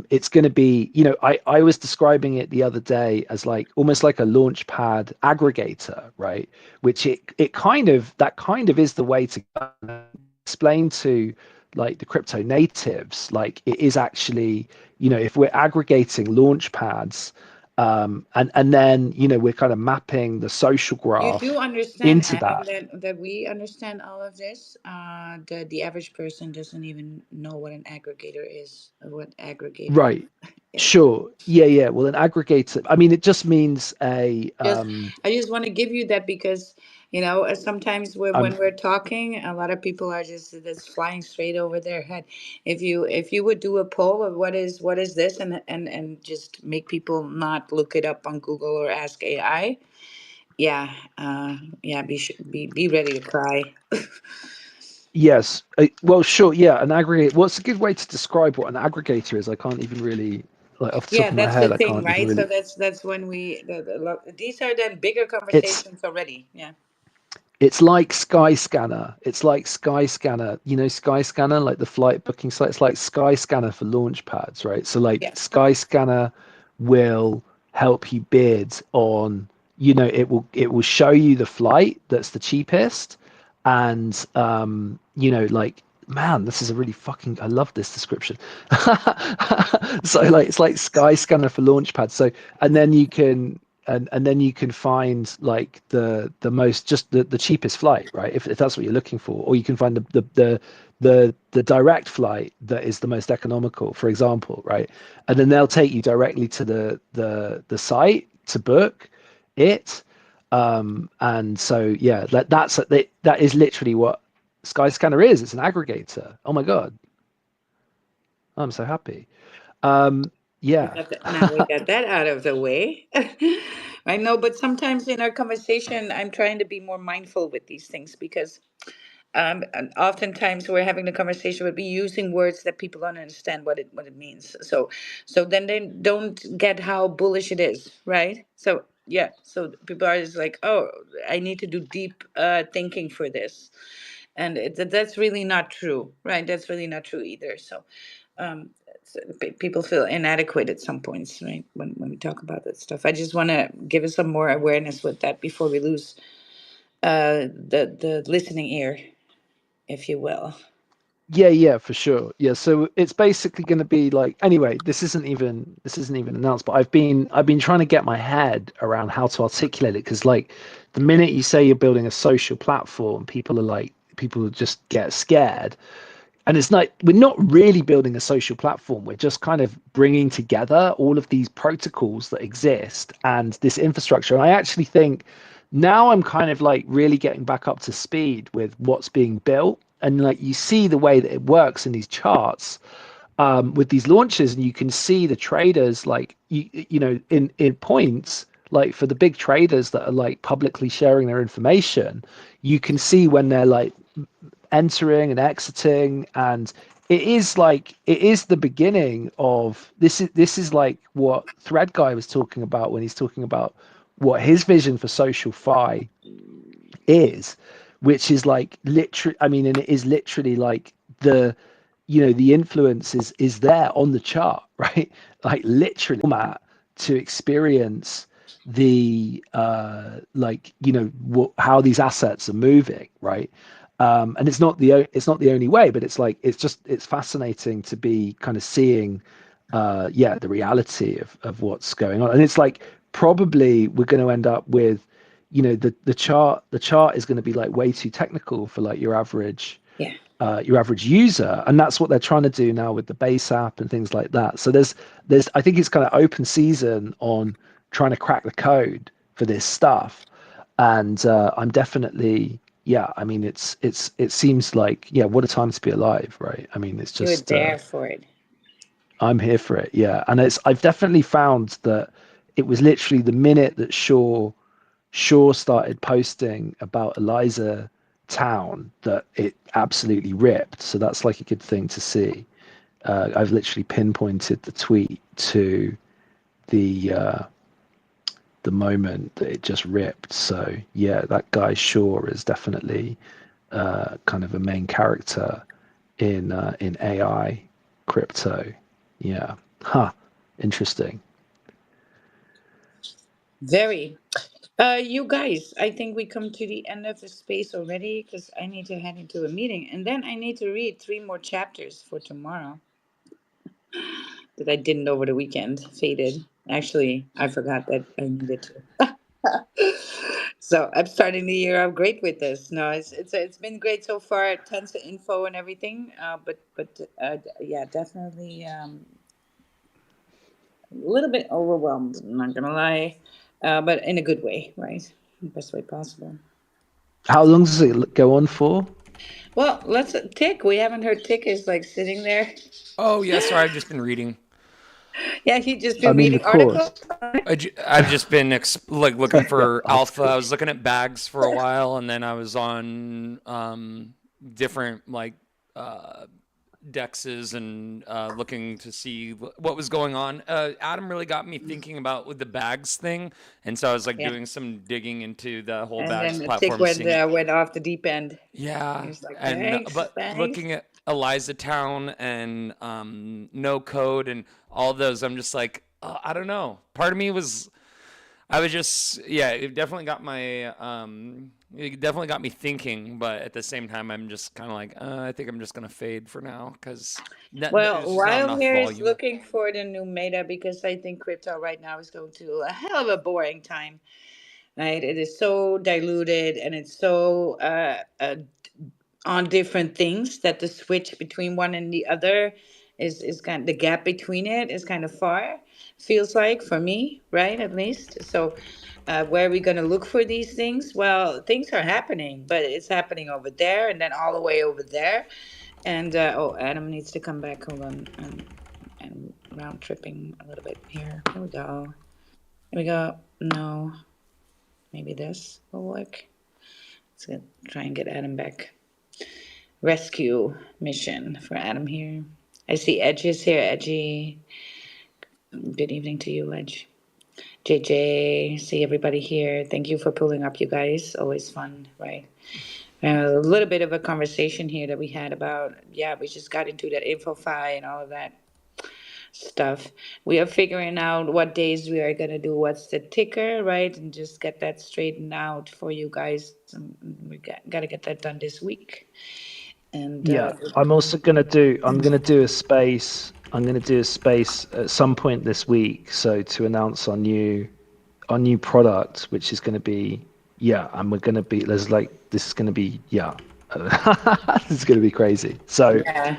it's going to be, I was describing it the other day as like almost like a launchpad aggregator, right? Which it kind of, that kind of is the way to explain to like the crypto natives, like it is actually, if we're aggregating launchpads, and then, we're kind of mapping the social You do graph understand, into Adam, that. that we understand all of this. The average person doesn't even know what an aggregator is, or what aggregator Right. is. Sure. Yeah, yeah. Well, an aggregator, I mean, it just means Just I just want to give you that because sometimes when I'm we're talking, a lot of people are just that's flying straight over their head. If you would do a poll of what is this, and just make people not look it up on Google or ask AI. Yeah, yeah, be ready to cry. Yes. Well, sure. Yeah. An aggregate. What's a good way to describe what an aggregator is? I can't even really, like, off the top Yeah, of my that's the head, I thing, can't even right? So really. that's when these are then bigger It's conversations already. Yeah. it's like Skyscanner. It's like Skyscanner. Skyscanner, like the flight booking site. It's like Skyscanner for launch pads, right? So like Yeah. Skyscanner will help you bid on. It will show you the flight that's the cheapest, and like, man, this is a really fucking, I love this description. So like it's like Skyscanner for launchpad. So and then you can and then you can find like the most, just the cheapest flight, right? If that's what you're looking for, or you can find the direct flight that is the most economical, for example, right? And then they'll take you directly to the site to book it. And so yeah, that is literally what Skyscanner is. It's an aggregator. Oh my God, I'm so happy. Yeah. Now we got that out of the way. I know, but sometimes in our conversation, I'm trying to be more mindful with these things because and oftentimes we're having the conversation, but be using words that people don't understand what it means. So then they don't get how bullish it is, right? So yeah, so people are just like, oh, I need to do deep thinking for this, and that's really not true, right? That's really not true either. So people feel inadequate at some points, right? When we talk about that stuff, I just want to give us some more awareness with that before we lose the listening ear, if you will. Yeah, yeah, for sure. Yeah, so it's basically going to be like, anyway, this isn't even announced, but I've been trying to get my head around how to articulate it, because like the minute you say you're building a social platform, people just get scared. And it's like, we're not really building a social platform. We're just kind of bringing together all of these protocols that exist and this infrastructure. And I actually think now I'm kind of like really getting back up to speed with what's being built. And like you see the way that it works in these charts, with these launches, and you can see the traders, like in points, like for the big traders that are like publicly sharing their information, you can see when they're like entering and exiting, and it is the beginning of this is like what Thread Guy was talking about when he's talking about what his vision for social fi is, which is like literally, I mean, and it is literally like the influence is there on the chart, right? Like literally format to experience the like how these assets are moving, right? And it's not the only way, but it's fascinating to be kind of seeing yeah, the reality of what's going on. And it's like probably we're going to end up with, the chart is going to be like way too technical for like Yeah. your average user, and that's what they're trying to do now with the base app and things like that. So there's I think it's kind of open season on trying to crack the code for this stuff. And I'm definitely, yeah, I mean, it seems like, yeah, what a time to be alive, right? I mean, it's You're just there for it. I'm here for it. Yeah. And I've definitely found that it was literally the minute that Shaw started posting about Eliza Town that it absolutely ripped. So that's like a good thing to see. I've literally pinpointed the tweet to the the moment that it just ripped. So yeah, that guy Shaw is definitely kind of a main character in AI crypto. Yeah. Huh. Interesting. Very. You guys, I think we come to the end of the space already because I need to head into a meeting and then I need to read three more chapters for tomorrow that I didn't over the weekend. Faded. Actually, I forgot that I needed to. So I'm starting the year out great with this. No, it's been great so far. Tons of info and everything. But yeah, definitely a little bit overwhelmed. I'm not gonna lie, but in a good way, right? Best way possible. How long does it go on for? Well, let's Tick. We haven't heard Tick is like sitting there. Oh yeah, sorry, I've just been reading. Yeah, he just I been mean, the reading articles. course. I've just been like looking Yeah, for alpha. I articles. was looking at bags for a while, and then I was on different like uh, dexes and looking to see what was going on. Adam really got me thinking about with the bags thing, and so I was like Yeah, doing some digging into the whole and bags then Tick platform, seeing went off the deep end. yeah, He's like, and thanks, but thanks. looking at Eliza Town and No Code and all those, I'm just like, I don't know. Part of me was, I was just, yeah, it definitely got me thinking. But at the same time, I'm just kind of like, I think I'm just gonna fade for now because Well, there's just not Wild enough here is volume. looking for the new meta because I think crypto right now is going to a hell of a boring time. Right? It is so diluted and it's so on different things that the switch between one and the other is kind of, the gap between it is kind of far, feels like for me, right? At least. So where are we going to look for these things? Well, things are happening, but it's happening over there and then all the way over there. And oh, Adam needs to come back. Hold on. I'm round tripping a little bit here. Here we go. Here we go. No, maybe this will work. Let's try and get Adam back. Rescue mission for Adam here. I see Edge is here. Edgy. Good evening to you, Edge. JJ, see everybody here. Thank you for pulling up, you guys. Always fun, right? A little bit of a conversation here that we had about, yeah, we just got into that InfoFi and all of that stuff. We are figuring out what days we are going to do what's the ticker, right? And just get that straightened out for you guys. We got to get that done this week. And Yeah, I'm also gonna do. I'm gonna do a space. I'm gonna do a space at some point this week. So to announce our new product, which is gonna be yeah, and we're gonna be there's like this is gonna be yeah, this is gonna be crazy. So yeah.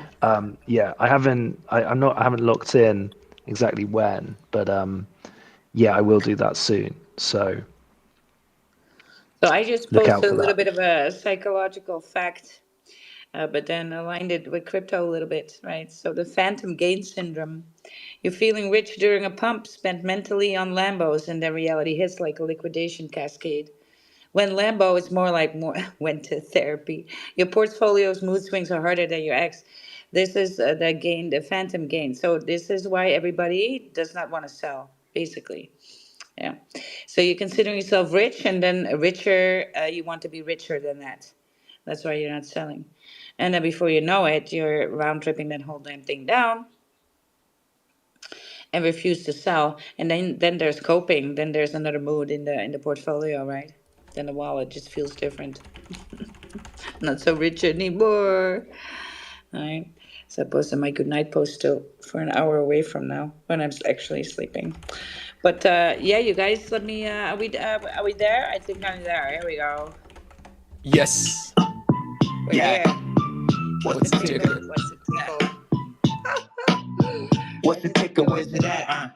yeah, I haven't locked in exactly when, but yeah, I will do that soon. So So I just look out posted a for little that. bit of a psychological fact, but then aligned it with crypto a little bit, right? So the phantom gain syndrome. You're feeling rich during a pump, spent mentally on Lambos, and then reality hits like a liquidation cascade. When Lambo is more like more went to therapy. Your portfolio's mood swings are harder than your ex. This is the gain, the phantom gain. So this is why everybody does not want to sell, basically. Yeah. So you're considering yourself rich, and then richer. You want to be richer than that. That's why you're not selling. And then before you know it, you're round tripping that whole damn thing down and refuse to sell. And then there's coping. Then there's another mood in the portfolio, right? Then the wallet just feels different. Not so rich anymore. All right. So I posted my good night post still for an hour away from now when I'm actually sleeping. But yeah, you guys, let me. Are we there? I think I'm there. Here we go. Yes. We're Yeah, here. What's What's the the ticker? ticker? What's the ticker? what's the ticker? Where's it at?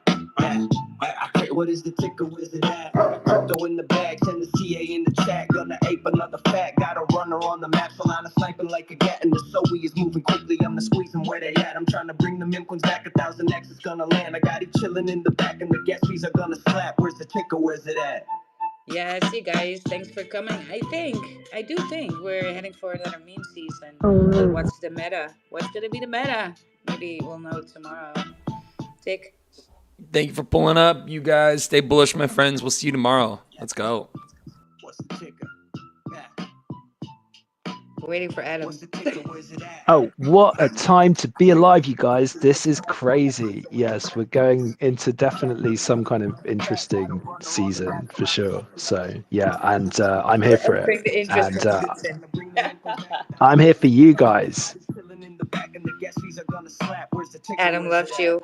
What is the ticker? Where's it at? Crypto in the bag, send the CA in the chat. Gonna ape another fat, got a runner on the map. So line of sniping like a gat, and the Zoe is moving quickly. I'm the squeezing where they at. I'm trying to bring the Mimquins back. 1,000X is gonna land. I got it chilling in the back, and the gas fees are gonna slap. Where's the ticker? Where's it at? Yes, you guys, thanks for coming. I do think we're heading for another meme season. But what's the meta? What's gonna be the meta? Maybe we'll know tomorrow. Tick. Thank you for pulling up, you guys. Stay bullish, my friends. We'll see you tomorrow. Let's go. What's the ticker? Waiting for Adam. Oh, what a time to be alive, you guys. This is crazy. Yes, we're going into definitely some kind of interesting season for sure. So, yeah, and I'm here for Let's it. bring the And interesting season. I'm here for you guys. Adam loves you.